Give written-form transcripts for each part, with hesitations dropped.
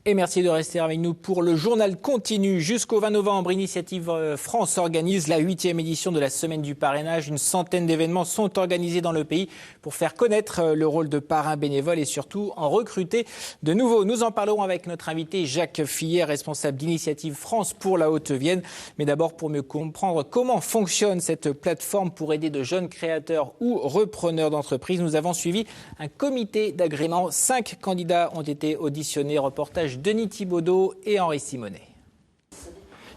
Et merci de rester avec nous pour le journal continu. Jusqu'au 20 novembre, Initiative France organise la 8e édition de la Semaine du parrainage. Une centaine d'événements sont organisés dans le pays pour faire connaître le rôle de parrain bénévole et surtout en recruter de nouveaux. Nous en parlerons avec notre invité Jacques Fillet, responsable d'Initiative France pour la Haute-Vienne. Mais d'abord, pour mieux comprendre comment fonctionne cette plateforme pour aider de jeunes créateurs ou repreneurs d'entreprises, nous avons suivi un comité d'agrément. 5 candidats ont été auditionnés. Reportage Denis Thibaudot et Henri Simonet.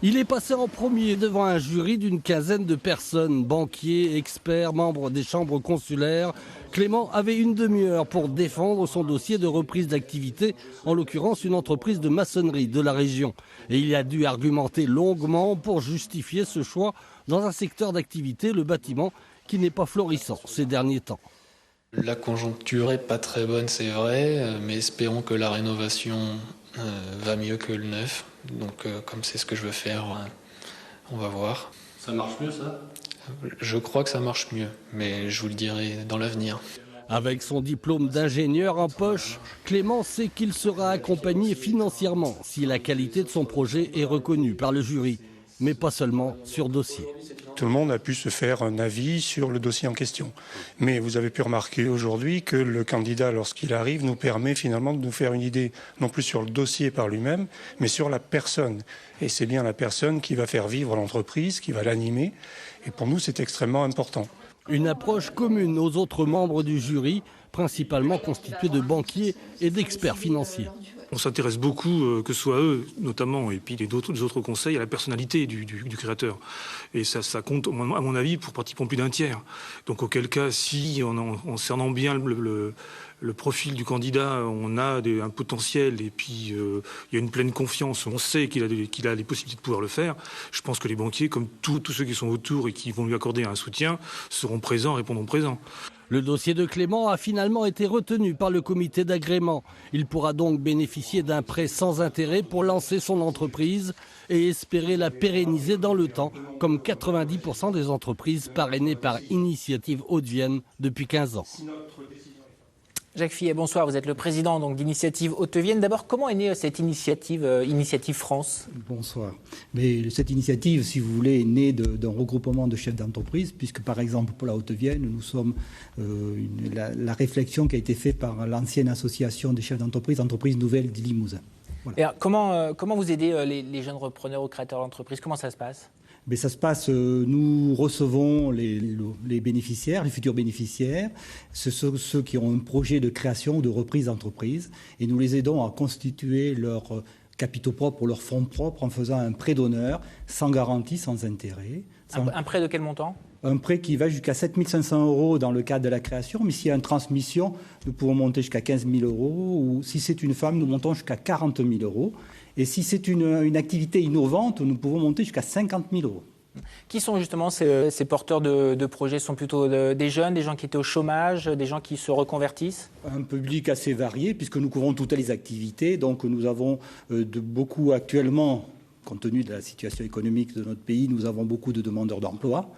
Il est passé en premier devant un jury d'une quinzaine de personnes, banquiers, experts, membres des chambres consulaires. Clément avait une demi-heure pour défendre son dossier de reprise d'activité, en l'occurrence une entreprise de maçonnerie de la région. Et il a dû argumenter longuement pour justifier ce choix dans un secteur d'activité, le bâtiment, qui n'est pas florissant ces derniers temps. La conjoncture est pas très bonne, c'est vrai, mais espérons que la rénovation va mieux que le neuf. Donc comme c'est ce que je veux faire, on va voir. Ça marche mieux ça ? Je crois que ça marche mieux, mais je vous le dirai dans l'avenir. Avec son diplôme d'ingénieur en poche, Clément sait qu'il sera accompagné financièrement si la qualité de son projet est reconnue par le jury, mais pas seulement sur dossier. Tout le monde a pu se faire un avis sur le dossier en question. Mais vous avez pu remarquer aujourd'hui que le candidat, lorsqu'il arrive, nous permet finalement de nous faire une idée, non plus sur le dossier par lui-même, mais sur la personne. Et c'est bien la personne qui va faire vivre l'entreprise, qui va l'animer. Et pour nous, c'est extrêmement important. Une approche commune aux autres membres du jury, principalement constituée de banquiers et d'experts financiers. On s'intéresse beaucoup, que ce soit eux notamment, et puis les autres conseils, à la personnalité du créateur. Et ça compte, à mon avis, pour pratiquement plus d'un tiers. Donc auquel cas, si en cernant bien le profil du candidat, on a un potentiel et puis il y a une pleine confiance, on sait qu'il a les possibilités de pouvoir le faire, je pense que les banquiers, comme tous ceux qui sont autour et qui vont lui accorder un soutien, seront présents, répondront présents. Le dossier de Clément a finalement été retenu par le comité d'agrément. Il pourra donc bénéficier d'un prêt sans intérêt pour lancer son entreprise et espérer la pérenniser dans le temps, comme 90% des entreprises parrainées par Initiative Haute-Vienne depuis 15 ans. Jacques Fillet, bonsoir. Vous êtes le président d'Initiative Haute-Vienne. D'abord, comment est née cette initiative, Initiative France ? Bonsoir. Mais cette initiative, si vous voulez, est née d'un regroupement de chefs d'entreprise, puisque par exemple pour la Haute-Vienne, nous sommes la réflexion qui a été faite par l'ancienne association des chefs d'entreprise, Entreprise Nouvelle du Limousin. Voilà. Et alors, comment vous aidez les jeunes repreneurs ou créateurs d'entreprise ? Comment ça se passe ? Mais ça se passe, nous recevons les bénéficiaires, les futurs bénéficiaires, ce sont ceux qui ont un projet de création ou de reprise d'entreprise, et nous les aidons à constituer leurs capitaux propres ou leurs fonds propres en faisant un prêt d'honneur, sans garantie, sans intérêt. Un prêt de quel montant ? Un prêt qui va jusqu'à 7 500 € dans le cadre de la création, mais s'il y a une transmission, nous pouvons monter jusqu'à 15 000 €, ou si c'est une femme, nous montons jusqu'à 40 000 €. Et si c'est une activité innovante, nous pouvons monter jusqu'à 50 000 €. Qui sont justement ces porteurs de projets ? Ce sont plutôt des jeunes, des gens qui étaient au chômage, des gens qui se reconvertissent ? Un public assez varié, puisque nous couvrons toutes les activités. Donc nous avons beaucoup actuellement, compte tenu de la situation économique de notre pays, nous avons beaucoup de demandeurs d'emploi.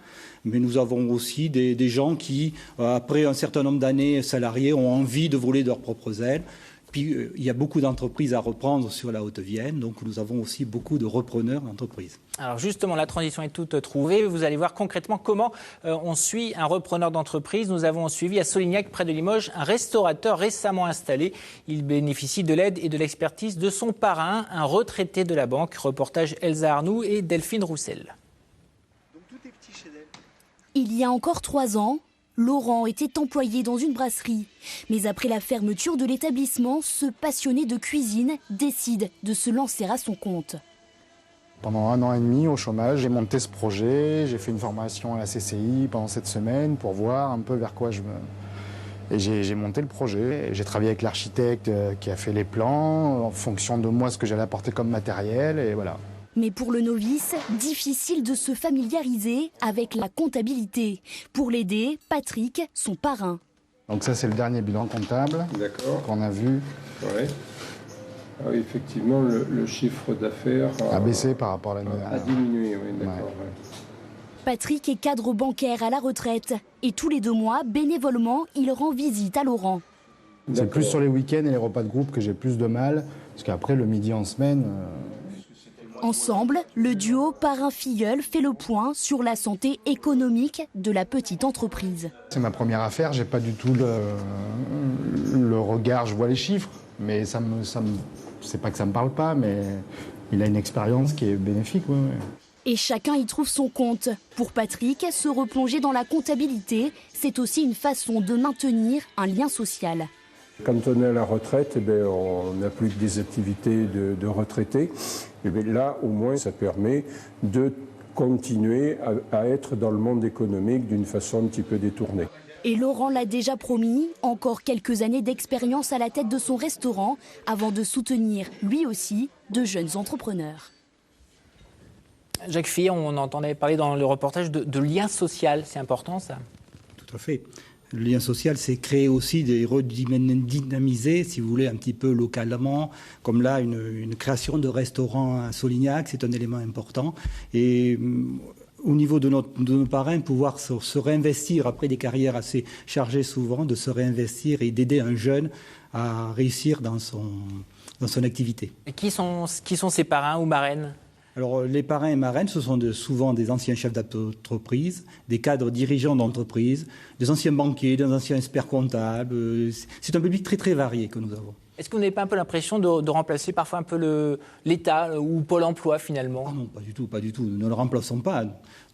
Mais nous avons aussi des gens qui, après un certain nombre d'années salariés, ont envie de voler de leurs propres ailes. Puis il y a beaucoup d'entreprises à reprendre sur la Haute-Vienne, donc nous avons aussi beaucoup de repreneurs d'entreprises. Alors justement, la transition est toute trouvée. Vous allez voir concrètement comment on suit un repreneur d'entreprise. Nous avons suivi à Solignac, près de Limoges, un restaurateur récemment installé. Il bénéficie de l'aide et de l'expertise de son parrain, un retraité de la banque. Reportage Elsa Arnoux et Delphine Roussel. Il y a encore 3 ans, Laurent était employé dans une brasserie. Mais après la fermeture de l'établissement, ce passionné de cuisine décide de se lancer à son compte. Pendant 1 an et demi au chômage, j'ai monté ce projet, j'ai fait une formation à la CCI pendant cette semaine pour voir un peu vers quoi je me... Et j'ai monté le projet. J'ai travaillé avec l'architecte qui a fait les plans, en fonction de moi ce que j'allais apporter comme matériel, et voilà. Mais pour le novice, difficile de se familiariser avec la comptabilité. Pour l'aider, Patrick, son parrain. Donc ça, c'est le dernier bilan comptable qu'on a vu. Ouais. Ah oui, effectivement, le chiffre d'affaires a baissé par rapport à l'année dernière. A diminué, oui, d'accord. Ouais. Patrick est cadre bancaire à la retraite. Et tous les 2 mois, bénévolement, il rend visite à Laurent. C'est plus sur les week-ends et les repas de groupe que j'ai plus de mal, Parce qu'après, le midi en semaine... Ensemble, le duo parrain-filleul fait le point sur la santé économique de la petite entreprise. C'est ma première affaire, j'ai pas du tout le regard, je vois les chiffres, mais c'est pas que ça me parle pas, mais il a une expérience qui est bénéfique. Ouais. Et chacun y trouve son compte. Pour Patrick, se replonger dans la comptabilité, c'est aussi une façon de maintenir un lien social. Quand on est à la retraite, on n'a plus que des activités de retraités. Et là, au moins, ça permet de continuer à être dans le monde économique d'une façon un petit peu détournée. Et Laurent l'a déjà promis, encore quelques années d'expérience à la tête de son restaurant avant de soutenir, lui aussi, de jeunes entrepreneurs. Jacques Fillet, on entendait parler dans le reportage de lien social, c'est important ça ? Tout à fait. Le lien social, c'est créer aussi des redynamiser, si vous voulez, un petit peu localement. Comme là, une création de restaurant à Solignac, c'est un élément important. Et au niveau de nos parrains, pouvoir se réinvestir après des carrières assez chargées souvent, de se réinvestir et d'aider un jeune à réussir dans son activité. Et qui sont ces parrains ou marraines ? Alors, les parrains et marraines, ce sont souvent des anciens chefs d'entreprise, des cadres dirigeants d'entreprise, des anciens banquiers, des anciens experts comptables. C'est un public très, très varié que nous avons. Est-ce que vous n'avez pas un peu l'impression de remplacer parfois un peu l'État ou Pôle emploi finalement ? Non, pas du tout, pas du tout. Nous ne le remplaçons pas.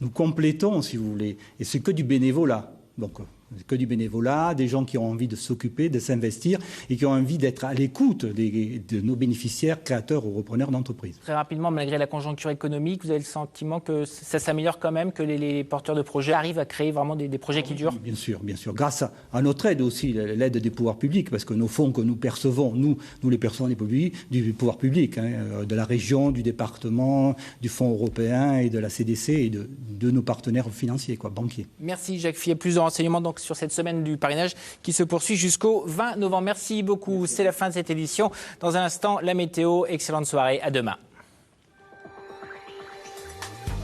Nous complétons, si vous voulez. Et c'est que du bénévolat. Donc, que du bénévolat, des gens qui ont envie de s'occuper, de s'investir et qui ont envie d'être à l'écoute de nos bénéficiaires, créateurs ou repreneurs d'entreprises. Très rapidement, malgré la conjoncture économique, vous avez le sentiment que ça s'améliore quand même, que les porteurs de projets arrivent à créer vraiment des projets qui durent ? Bien sûr, bien sûr. Grâce à notre aide aussi, l'aide des pouvoirs publics, parce que nos fonds que nous percevons, nous les personnes du pouvoir public, de la région, du département, du Fonds européen et de la CDC et de nos partenaires financiers, banquiers. Merci Jacques Fillet. Plus de renseignements donc sur cette semaine du parrainage qui se poursuit jusqu'au 20 novembre. Merci beaucoup. C'est la fin de cette édition. Dans un instant, la météo. Excellente soirée. À demain.